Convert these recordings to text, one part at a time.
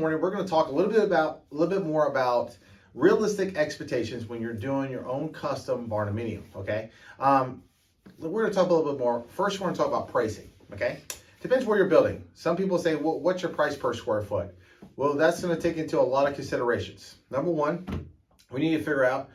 morning we're going to talk a little bit more about realistic expectations when you're doing your own custom barndominium. Okay, we're going to talk a little bit more. First, we're going to talk about pricing. Okay, depends where you're building. Some people say, well, what's your price per square foot? Well, that's going to take into a lot of considerations. Number one, we need to figure out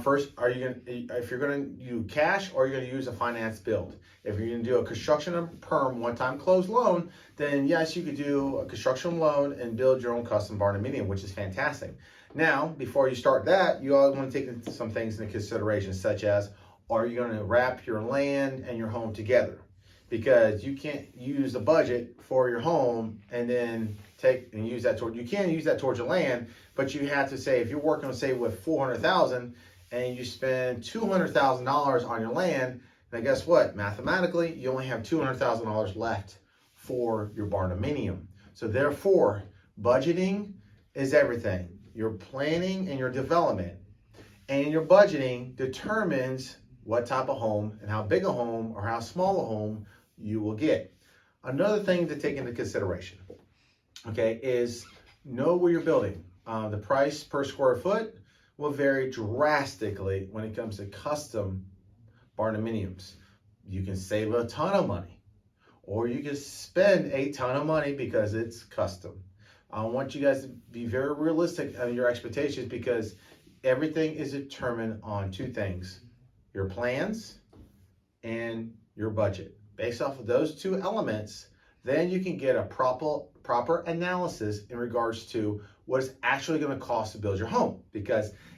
first, if you're going to do cash or you're going to use a finance build. If you're going to do a construction and perm one-time closed loan, then yes, you could do a construction loan and build your own custom barndominium, which is fantastic. Now, before you start that, you all want to take some things into consideration, such as, are you going to wrap your land and your home together? Because you can't use the budget for your home and then use that toward, you can use that towards your land, but you have to say, if you're working, say, with 400,000 and you spend $200,000 on your land, then guess what? Mathematically, you only have $200,000 left for your barndominium. So therefore, budgeting is everything. Your planning and your development and your budgeting determines what type of home and how big a home or how small a home you will get. Another thing to take into consideration, okay, is know where you're building. The price per square foot will vary drastically when it comes to custom barndominiums. You can save a ton of money, or you can spend a ton of money because it's custom. I want you guys to be very realistic on your expectations, because everything is determined on two things: your plans and your budget. Based off of those two elements, then you can get a proper analysis in regards to what it's actually going to cost to build your home.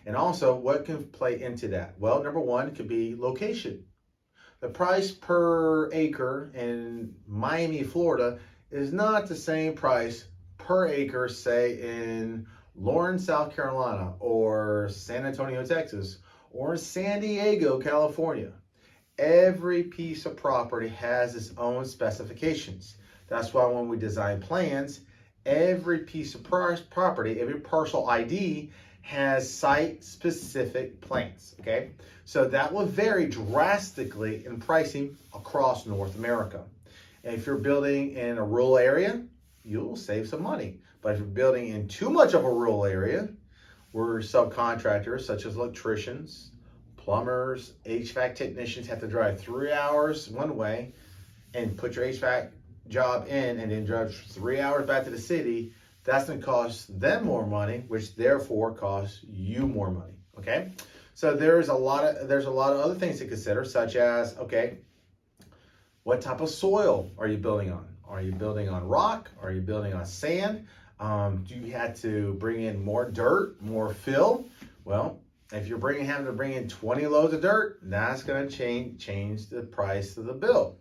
And also, what can play into that? Well, number one could be location. The price per acre in Miami, Florida is not the same price per acre, say, in Lawrence, South Carolina, or San Antonio, Texas, or San Diego, California. Every piece of property has its own specifications. That's why when we design plans, every piece of property, every parcel ID has site-specific plans, okay? So that will vary drastically in pricing across North America. And if you're building in a rural area, you'll save some money. But if you're building in too much of a rural area, where subcontractors such as electricians, plumbers, HVAC technicians have to drive 3 hours one way and put your HVAC job in and then drive 3 hours back to the city, that's going to cost them more money, which therefore costs you more money. Okay, so there's a lot of other things to consider, such as, okay, what type of soil are you building on? Are you building on rock? Are you building on sand? Do you have to bring in more dirt, more fill? Well, if you're having to bring in 20 loads of dirt, that's going to change the price of the build.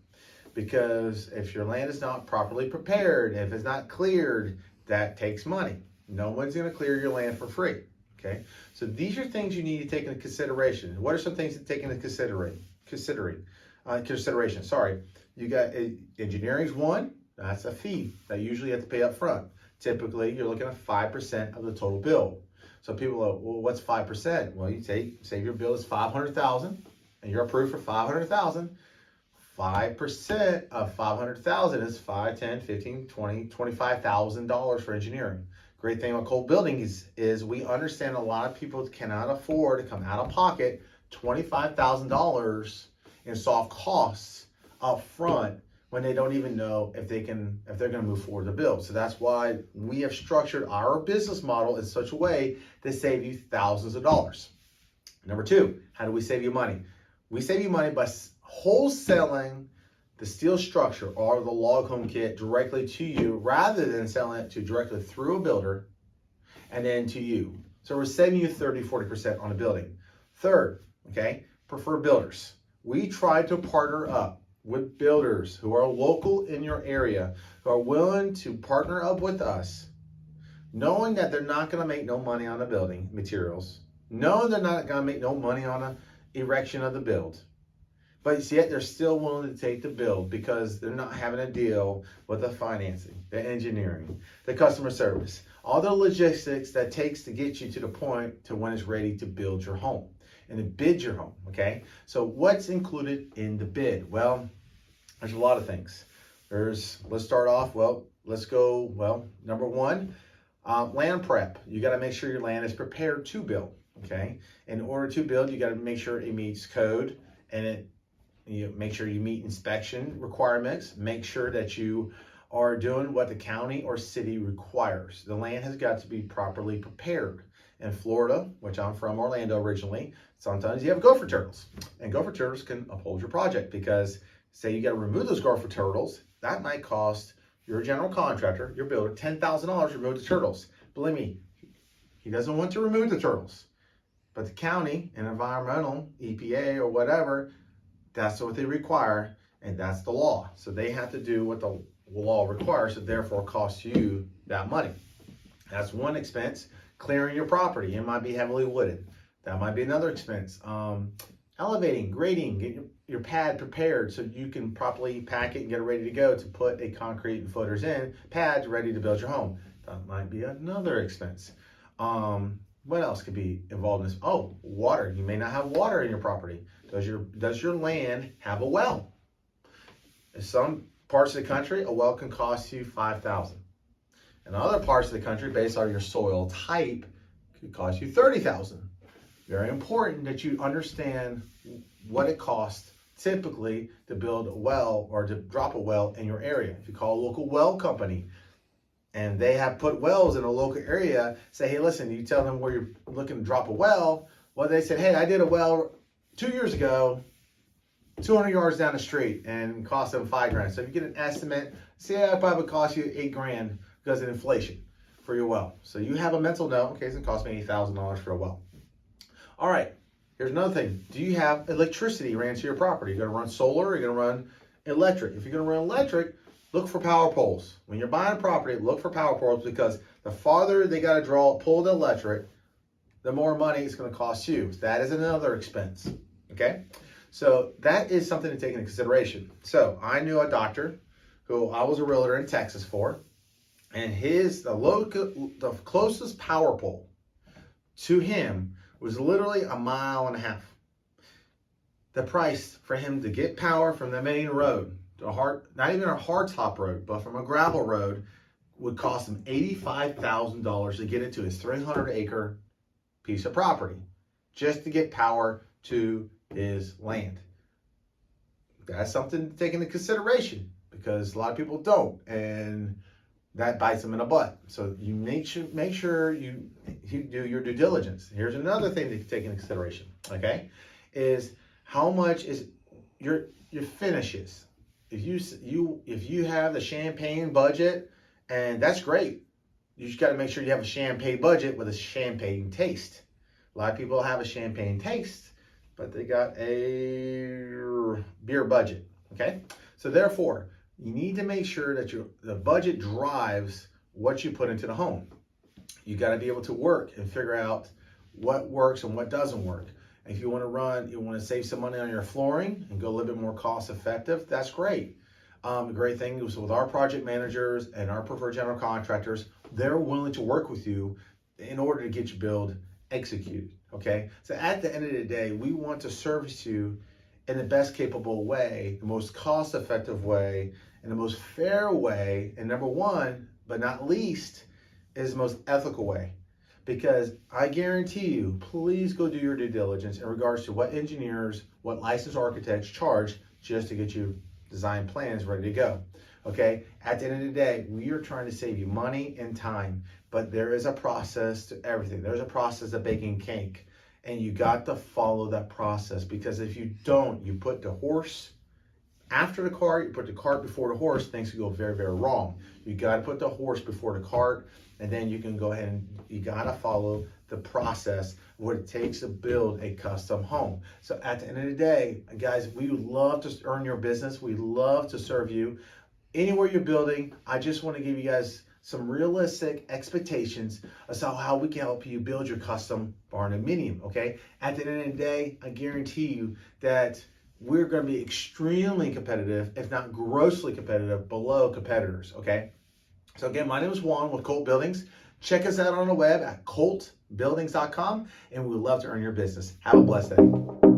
Because if your land is not properly prepared, if it's not cleared, that takes money. No one's going to clear your land for free. Okay, so these are things you need to take into consideration. What are some things to take into consideration? Sorry, you got engineering's one. That's a fee that you usually have to pay up front. Typically, you're looking at 5% of the total bill. So people are, well, what's 5%? Well, you say your bill is $500,000 and you're approved for $500,000. 5% of $500,000 is $5, $10, $15, $20, $25,000 for engineering. Great thing about Cole Building is we understand a lot of people cannot afford to come out of pocket $25,000 in soft costs up front when they don't even know if they're going to move forward to build. So that's why we have structured our business model in such a way to save you thousands of dollars. Number two, how do we save you money? We save you money by wholesaling the steel structure or the log home kit directly to you, rather than selling it directly through a builder and then to you. So we're saving you 30-40% on a building. Third, okay, prefer builders. We try to partner up with builders who are local in your area, who are willing to partner up with us, knowing that they're not going to make no money on the building materials, knowing they're not going to make no money on the erection of the build, but yet they're still willing to take the build because they're not having to deal with the financing, the engineering, the customer service, all the logistics that takes to get you to the point to when it's ready to build your home and to bid your home, okay? So what's included in the bid? Well, there's a lot of things. Let's start off, number one, Land prep. You got to make sure your land is prepared to build. Okay. In order to build, you got to make sure it meets code, and you make sure you meet inspection requirements. Make sure that you are doing what the county or city requires. The land has got to be properly prepared. In Florida, which I'm from, Orlando originally, sometimes you have gopher turtles, and gopher turtles can uphold your project, because say you got to remove those gopher turtles, that might cost your general contractor, your builder, $10,000 to remove the turtles. Believe me, he doesn't want to remove the turtles, but the county and environmental, EPA or whatever, that's what they require, and that's the law. So they have to do what the law requires, so therefore costs you that money. That's one expense. Clearing your property, it might be heavily wooded. That might be another expense. Elevating, grading, get your pad prepared so you can properly pack it and get it ready to go to put a concrete and footers in, pads ready to build your home. That might be another expense. What else could be involved in this? Oh, water. You may not have water in your property. Does your land have a well? In some parts of the country, a well can cost you $5,000. In other parts of the country, based on your soil type, it could cost you $30,000. Very important that you understand what it costs typically to build a well or to drop a well in your area. If you call a local well company and they have put wells in a local area, say, hey, listen, you tell them where you're looking to drop a well. Well, they said, hey, I did a well 2 years ago, 200 yards down the street, and cost them $5,000. So if you get an estimate, say it probably cost you $8,000 because of inflation for your well. So you have a mental note, okay, it's gonna cost me $8,000 for a well. All right, here's another thing. Do you have electricity ran to your property? You're gonna run solar, or you're gonna run electric. If you're gonna run electric, look for power poles. When you're buying property, look for power poles, because the farther they gotta pull the electric, the more money it's gonna cost you. That is another expense, okay? So that is something to take into consideration. So I knew a doctor who I was a realtor in Texas for, and the closest power pole to him was literally 1.5 miles. The price for him to get power from the main road, not even a hard top road, but from a gravel road, would cost him $85,000 to get it to his 300-acre piece of property, just to get power to his land. That's something to take into consideration, because a lot of people don't, and that bites them in the butt. So you make sure you do your due diligence. Here's another thing to take into consideration, okay, is how much is your finishes. If you have the champagne budget, and that's great, you just got to make sure you have a champagne budget with a champagne taste. A lot of people have a champagne taste, but they got a beer budget, okay? So therefore, you need to make sure that the budget drives what you put into the home. You got to be able to work and figure out what works and what doesn't work. If you want to save some money on your flooring and go a little bit more cost effective, that's great. The great thing is with our project managers and our preferred general contractors, they're willing to work with you in order to get your build executed, okay? So at the end of the day, we want to service you in the best capable way, the most cost effective way, and the most fair way, and number one, but not least, is the most ethical way. Because I guarantee you, please go do your due diligence in regards to what engineers, what licensed architects charge just to get you design plans ready to go. Okay, at the end of the day, we are trying to save you money and time, but there is a process to everything. There's a process of baking cake, and you got to follow that process, because if you don't, you put the horse after the cart, you put the cart before the horse, things can go very, very wrong. You got to put the horse before the cart, and then you can go ahead and you got to follow the process of what it takes to build a custom home. So at the end of the day, guys, we would love to earn your business. We love to serve you anywhere you're building. I just want to give you guys some realistic expectations of how we can help you build your custom barndominium, okay? At the end of the day, I guarantee you that we're going to be extremely competitive, if not grossly competitive, below competitors, okay? So again, my name is Juan with Colt Buildings. Check us out on the web at coltbuildings.com, and we would love to earn your business. Have a blessed day.